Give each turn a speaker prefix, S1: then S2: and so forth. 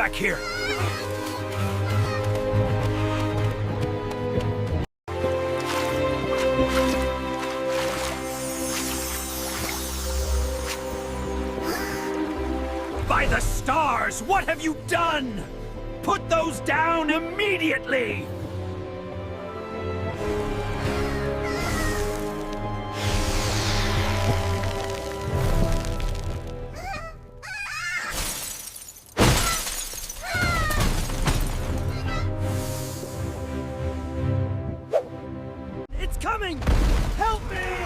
S1: back here! By the stars, what have you done? Put those down immediately! It's coming! Help me!